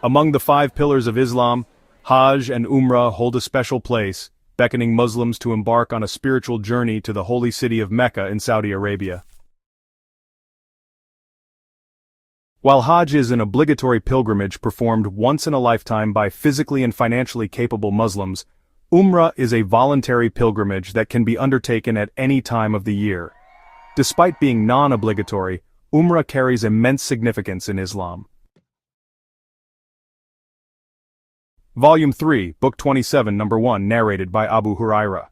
Among the 5 pillars of Islam, Hajj and Umrah hold a special place, beckoning Muslims to embark on a spiritual journey to the holy city of Mecca in Saudi Arabia. While Hajj is an obligatory pilgrimage performed once in a lifetime by physically and financially capable Muslims, Umrah is a voluntary pilgrimage that can be undertaken at any time of the year. Despite being non-obligatory, Umrah carries immense significance in Islam. Volume 3, Book 27, Number 1, narrated by Abu Hurairah.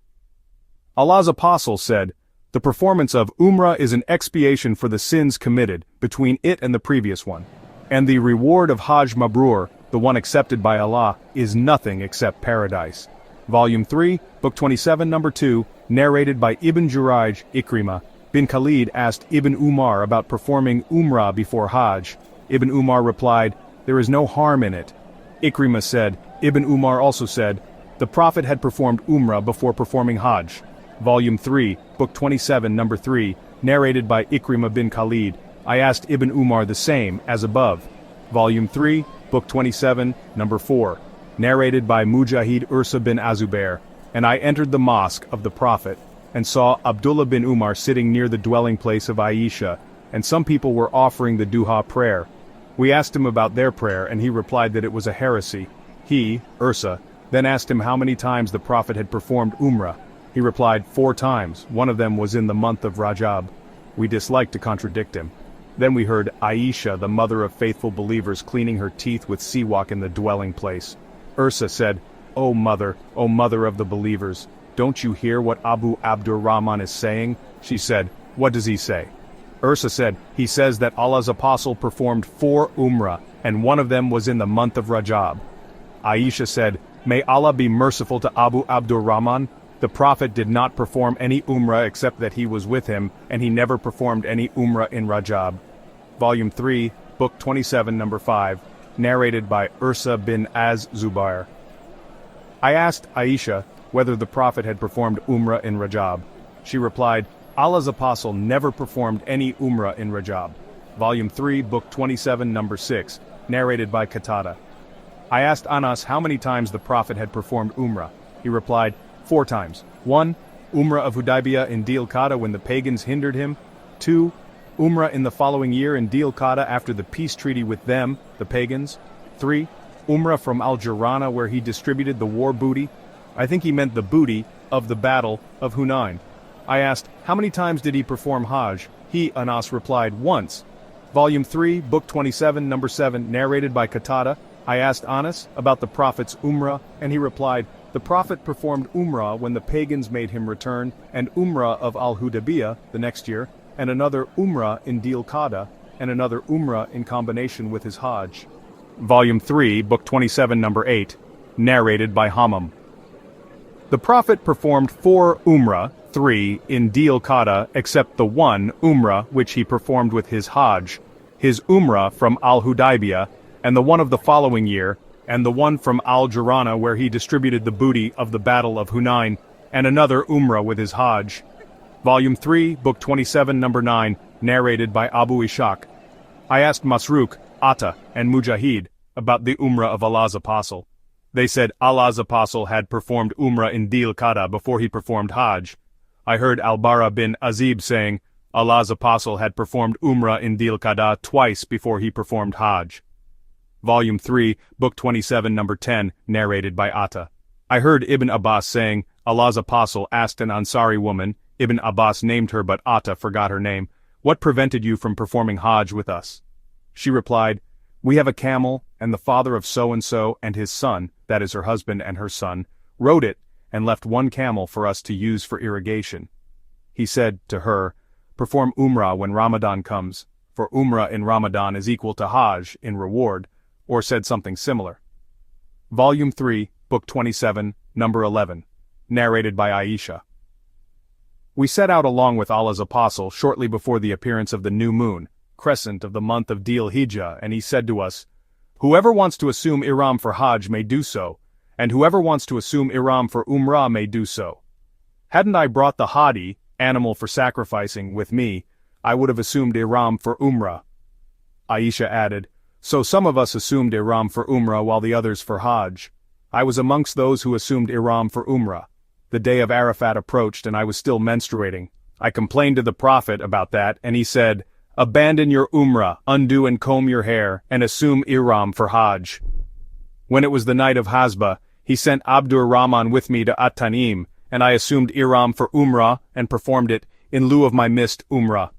Allah's Apostle said, "The performance of Umrah is an expiation for the sins committed between it and the previous one, and the reward of Hajj Mabrur, the one accepted by Allah, is nothing except paradise." Volume 3, Book 27, Number 2, narrated by Ibn Jurayj. Ikrimah bin Khalid asked Ibn Umar about performing Umrah before Hajj. Ibn Umar replied, "There is no harm in it." Ikrimah said, Ibn Umar also said, "The Prophet had performed Umrah before performing Hajj." Volume 3, Book 27, Number 3, narrated by Ikrimah bin Khalid. I asked Ibn Umar the same, as above. Volume 3, Book 27, Number 4, narrated by Mujahid Ursa bin Azubair. And I entered the mosque of the Prophet, and saw Abdullah bin Umar sitting near the dwelling place of Aisha, and some people were offering the duha prayer. We asked him about their prayer, and he replied that it was a heresy. He, Ursa, then asked him how many times the Prophet had performed Umrah. He replied 4 times, one of them was in the month of Rajab. We disliked to contradict him. Then we heard Aisha, the mother of faithful believers, cleaning her teeth with siwak in the dwelling place. Ursa said, O mother of the believers, don't you hear what Abu Abdurrahman is saying?" She said, "What does he say?" Ursa said, "He says that Allah's Apostle performed 4 Umrah, and one of them was in the month of Rajab." Aisha said, "May Allah be merciful to Abu Abdurrahman. The Prophet did not perform any Umrah except that he was with him, and he never performed any Umrah in Rajab." Volume 3, Book 27, Number 5, narrated by Ursa bin Az-Zubair. I asked Aisha whether the Prophet had performed Umrah in Rajab. She replied, "Allah's Apostle never performed any Umrah in Rajab." Volume 3, Book 27, Number 6, narrated by Qatada. I asked Anas how many times the Prophet had performed Umrah. He replied, 4 times. 1. Umrah of Hudaybiyah in Dhul Qa'dah when the pagans hindered him. 2. Umrah in the following year in Dhul Qa'dah after the peace treaty with them, the pagans. 3. Umrah from Al-Jirana where he distributed the war booty. I think he meant the booty of the battle of Hunain. I asked, how many times did he perform Hajj? He, Anas, replied, once. Volume 3, Book 27, Number 7, narrated by Qatada. I asked Anas about the Prophet's Umrah, and he replied, the Prophet performed Umrah when the pagans made him return, and Umrah of Al-Hudaybiyah the next year, and another Umrah in Dhul Qa'dah, and another Umrah in combination with his Hajj. Volume 3, Book 27, Number 8, narrated by Hammam. The Prophet performed 4 Umrah, 3 in Dhul Qa'dah, except the 1 Umrah which he performed with his Hajj, his Umrah from Al-Hudaybiyah, and the one of the following year, and the one from Al-Jirana where he distributed the booty of the battle of Hunain, and another Umrah with his Hajj. Volume 3, Book 27, Number 9, narrated by Abu Ishaq. I asked Masruq, Atta, and Mujahid about the Umrah of Allah's Apostle. They said Allah's Apostle had performed Umrah in Dhul Qa'dah before he performed Hajj. I heard Al-Bara bin Azib saying, Allah's Apostle had performed Umrah in Dhul Qa'dah twice before he performed Hajj. Volume 3, Book 27, Number 10, narrated by Atta. I heard Ibn Abbas saying, Allah's Apostle asked an Ansari woman, Ibn Abbas named her but Atta forgot her name, what prevented you from performing Hajj with us? She replied, we have a camel, and the father of so-and-so and his son, that is her husband and her son, rode it, and left 1 camel for us to use for irrigation. He said to her, perform Umrah when Ramadan comes, for Umrah in Ramadan is equal to Hajj in reward, or said something similar. Volume 3, Book 27, Number 11, narrated by Aisha. We set out along with Allah's Apostle shortly before the appearance of the new moon, crescent of the month of Dhul Hijjah, and he said to us, whoever wants to assume Ihram for Hajj may do so, and whoever wants to assume Ihram for Umrah may do so. Hadn't I brought the Hadi, animal for sacrificing, with me, I would have assumed Ihram for Umrah. Aisha added, So some of us assumed ihram for Umrah while the others for Hajj. I was amongst those who assumed ihram for Umrah. The day of Arafat approached and I was still menstruating. I complained to the Prophet about that and he said, "Abandon your Umrah, undo and comb your hair, and assume ihram for Hajj." When it was the night of Hasba, he sent Abdur Rahman with me to At-Tanim, and I assumed ihram for Umrah and performed it in lieu of my missed Umrah.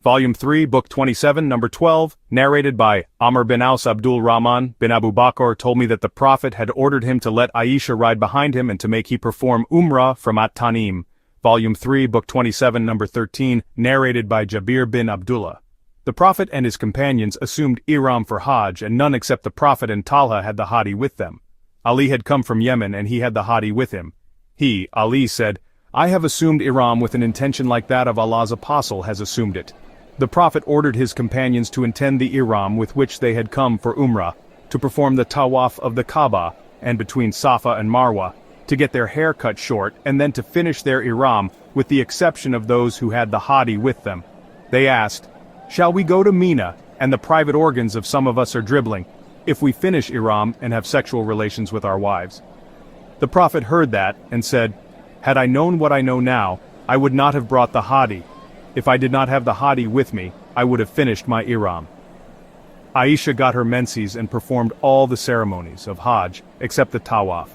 Volume 3, Book 27, Number 12, narrated by Amr bin Aus. Abdul Rahman bin Abu Bakr told me that the Prophet had ordered him to let Aisha ride behind him and to make he perform Umrah from At-Tanim. Volume 3, Book 27, Number 13, narrated by Jabir bin Abdullah. The Prophet and his companions assumed ihram for Hajj, and none except the Prophet and Talha had the Hadi with them. Ali had come from Yemen and he had the Hadi with him. He, Ali, said, "I have assumed ihram with an intention like that of Allah's apostle has assumed it." The Prophet ordered his companions to intend the ihram with which they had come for Umrah, to perform the tawaf of the Kaaba, and between Safa and Marwa, to get their hair cut short and then to finish their ihram, with the exception of those who had the Hadi with them. They asked, "Shall we go to Mina, and the private organs of some of us are dribbling, if we finish ihram and have sexual relations with our wives?" The Prophet heard that, and said, "Had I known what I know now, I would not have brought the Hadi. If I did not have the Hadi with me, I would have finished my ihram." Aisha got her menses and performed all the ceremonies of Hajj, except the tawaf.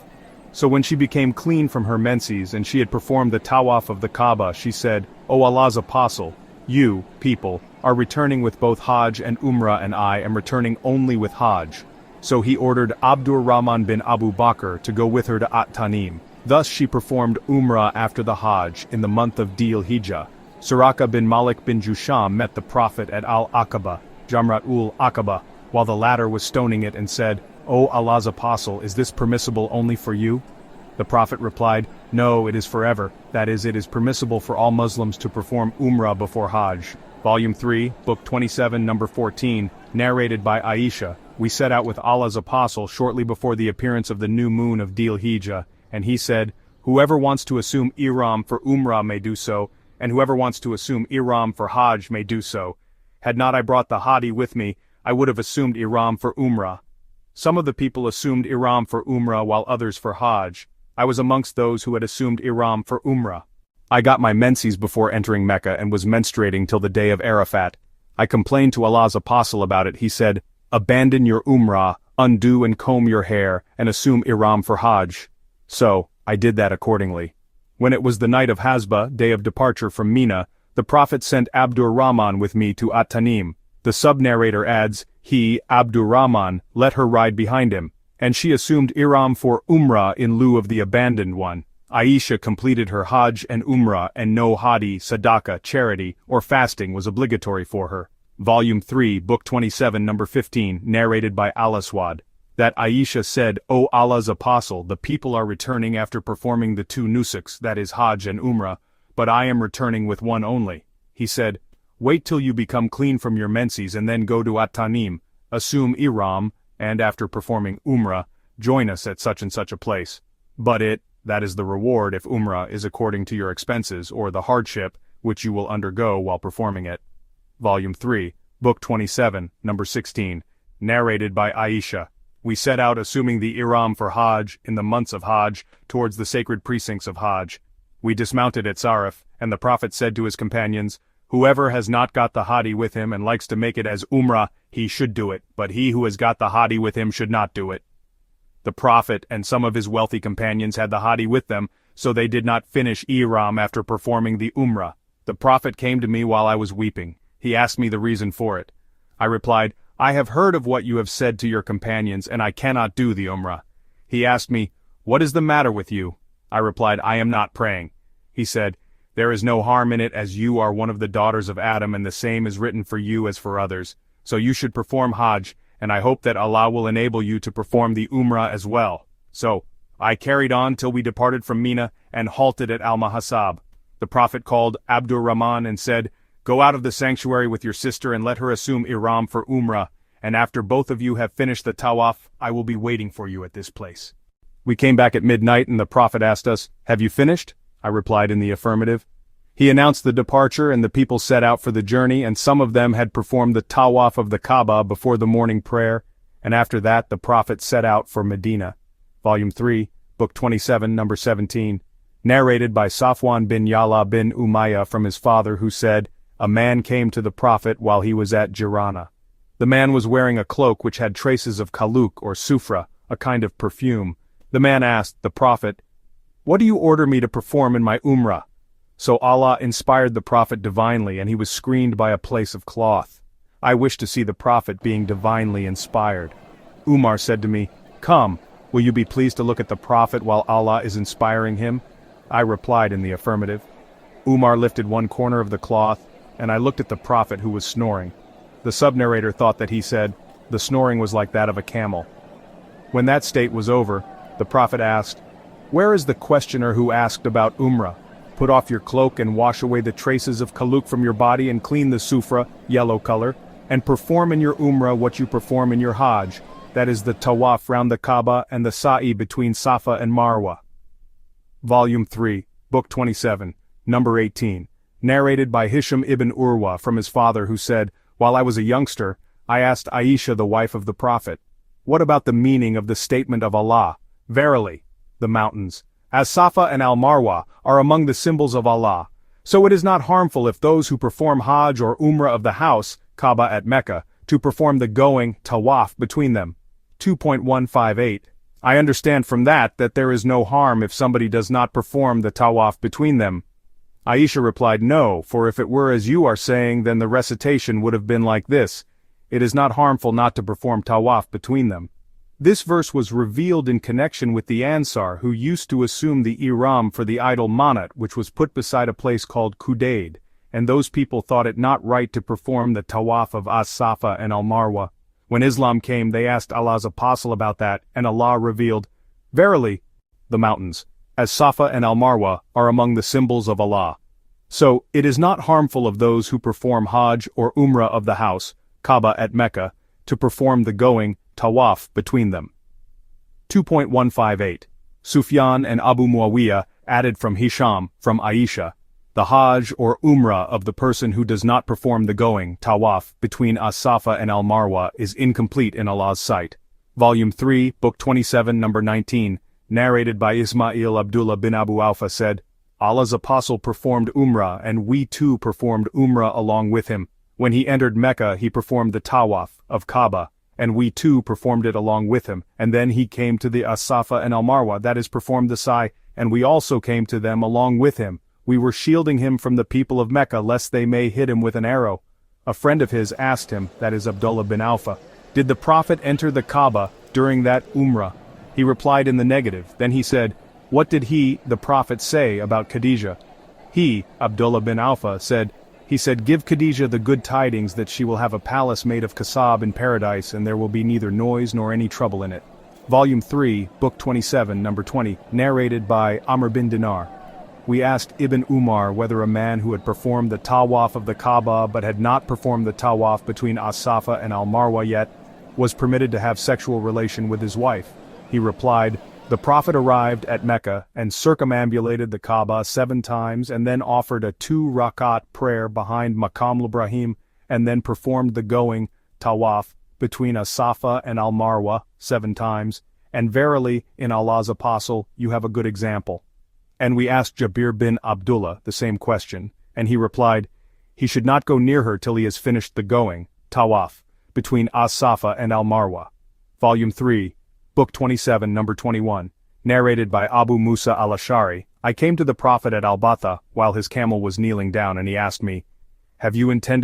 So when she became clean from her menses and she had performed the tawaf of the Kaaba, she said, "O Allah's apostle, you, people, are returning with both Hajj and Umrah, and I am returning only with Hajj." So he ordered Abdur Rahman bin Abu Bakr to go with her to At-Tanim. Thus she performed Umrah after the Hajj in the month of Dhul Hijjah. Suraka bin Malik bin Jusham met the Prophet at Al-Aqaba, Jamrat-ul-Aqaba, while the latter was stoning it and said, "O Allah's apostle, is this permissible only for you?" The Prophet replied, "No, it is forever, that is, it is permissible for all Muslims to perform Umrah before Hajj." Volume 3, Book 27, Number 14, narrated by Aisha. We set out with Allah's apostle shortly before the appearance of the new moon of Dhul Hijjah, and he said, "Whoever wants to assume ihram for Umrah may do so, and whoever wants to assume ihram for Hajj may do so. Had not I brought the Hadi with me, I would have assumed ihram for Umrah." Some of the people assumed ihram for Umrah while others for Hajj. I was amongst those who had assumed ihram for Umrah. I got my menses before entering Mecca and was menstruating till the day of Arafat. I complained to Allah's apostle about it. He said, "Abandon your Umrah, undo and comb your hair, and assume ihram for Hajj." So, I did that accordingly. When it was the night of Hasba, day of departure from Mina, the Prophet sent Abdur Rahman with me to At-Tanim. The sub-narrator adds, he, Abdur Rahman, let her ride behind him, and she assumed ihram for Umrah in lieu of the abandoned one. Aisha completed her Hajj and Umrah, and no Hadi, Sadaqah, charity, or fasting was obligatory for her. Volume 3, Book 27, Number 15, narrated by Al-Aswad. That Aisha said, "O Allah's apostle, the people are returning after performing the two nusuks, that is Hajj and Umrah, but I am returning with one only." He said, "Wait till you become clean from your menses and then go to At-Tanim, assume ihram, and after performing Umrah, join us at such and such a place. But that is the reward if Umrah is according to your expenses or the hardship which you will undergo while performing it." Volume 3, Book 27, Number 16, narrated by Aisha. We set out assuming the ihram for Hajj in the months of Hajj towards the sacred precincts of Hajj. We dismounted at Sarif, and the Prophet said to his companions, "Whoever has not got the Hadi with him and likes to make it as Umrah, he should do it, but he who has got the Hadi with him should not do it." The Prophet and some of his wealthy companions had the Hadi with them, so they did not finish ihram after performing the Umrah. The Prophet came to me while I was weeping. He asked me the reason for it. I replied, "I have heard of what you have said to your companions, and I cannot do the Umrah." He asked me, "What is the matter with you?" I replied, "I am not praying." He said, "There is no harm in it, as you are one of the daughters of Adam, and the same is written for you as for others. So you should perform Hajj, and I hope that Allah will enable you to perform the Umrah as well." So, I carried on till we departed from Mina, and halted at Al-Mahasab. The Prophet called Abdur Rahman and said, "Go out of the sanctuary with your sister and let her assume ihram for Umrah, and after both of you have finished the tawaf, I will be waiting for you at this place." We came back at midnight and the Prophet asked us, "Have you finished?" I replied in the affirmative. He announced the departure and the people set out for the journey, and some of them had performed the tawaf of the Kaaba before the morning prayer, and after that the Prophet set out for Medina. Volume 3, Book 27, number 17. Narrated by Safwan bin Yala bin Umayyah from his father, who said, "A man came to the Prophet while he was at Jirana. The man was wearing a cloak which had traces of kaluk or sufra, a kind of perfume. The man asked the Prophet, 'What do you order me to perform in my Umrah?' So Allah inspired the Prophet divinely, and he was screened by a place of cloth. I wished to see the Prophet being divinely inspired. Umar said to me, 'Come, will you be pleased to look at the Prophet while Allah is inspiring him?' I replied in the affirmative. Umar lifted one corner of the cloth, and I looked at the Prophet, who was snoring. The sub-narrator thought that he said, the snoring was like that of a camel. When that state was over, the Prophet asked, 'Where is the questioner who asked about Umrah? Put off your cloak and wash away the traces of kaluk from your body and clean the sufra, yellow color, and perform in your Umrah what you perform in your Hajj, that is the tawaf round the Kaaba and the sa'i between Safa and Marwa.' Volume 3, Book 27, number 18. Narrated by Hisham ibn Urwa from his father, who said, 'While I was a youngster, I asked Aisha, the wife of the Prophet, what about the meaning of the statement of Allah, verily, the mountains, as Safa and Al-Marwa, are among the symbols of Allah. So it is not harmful if those who perform Hajj or Umrah of the house, Kaaba at Mecca, to perform the going, tawaf, between them. 2.158. I understand from that there is no harm if somebody does not perform the tawaf between them. Aisha replied, no, for if it were as you are saying, then the recitation would have been like this: it is not harmful not to perform tawaf between them. This verse was revealed in connection with the Ansar, who used to assume the ihram for the idol Manat, which was put beside a place called Qudayd, and those people thought it not right to perform the tawaf of As-Safa and Al-Marwa. When Islam came, they asked Allah's apostle about that, and Allah revealed, verily, the mountains, as Safa and Al-Marwa, are among the symbols of Allah. So, it is not harmful of those who perform Hajj or Umrah of the house, Kaaba at Mecca, to perform the going, tawaf, between them. 2.158. Sufyan and Abu Muawiyah added from Hisham, from Aisha, the Hajj or Umrah of the person who does not perform the going, tawaf, between As-Safa and Al-Marwa is incomplete in Allah's sight. Volume 3, Book 27, number 19, narrated by Ismail Abdullah bin Abu Awfa said, Allah's apostle performed Umrah, and we too performed Umrah along with him. When he entered Mecca, he performed the tawaf of Kaaba, and we too performed it along with him, and then he came to the As-Safa and Al-Marwa, that is, performed the sa'i, and we also came to them along with him. We were shielding him from the people of Mecca, lest they may hit him with an arrow. A friend of his asked him, that is Abdullah bin Awfa, did the Prophet enter the Kaaba during that Umrah? He replied in the negative. Then he said, what did he, the Prophet, say about Khadijah? He, Abdullah bin Awfa, said, give Khadijah the good tidings that she will have a palace made of kasab in paradise, and there will be neither noise nor any trouble in it. Volume 3, Book 27, number 20, narrated by Amr bin Dinar. We asked Ibn Umar whether a man who had performed the tawaf of the Kaaba but had not performed the tawaf between As-Safa and Al-Marwa yet, was permitted to have sexual relation with his wife. He replied, the Prophet arrived at Mecca and circumambulated the Kaaba 7 times and then offered a 2-rakat prayer behind Maqam Ibrahim and then performed the going, tawaf, between As-Safa and Al-Marwa 7 times, and verily, in Allah's apostle, you have a good example. And we asked Jabir bin Abdullah the same question, and he replied, he should not go near her till he has finished the going, tawaf, between As-Safa and Al-Marwa. Volume 3, Book 27, number 21, narrated by Abu Musa al-Ash'ari. I came to the Prophet at Al-Batha while his camel was kneeling down, and he asked me, have you intended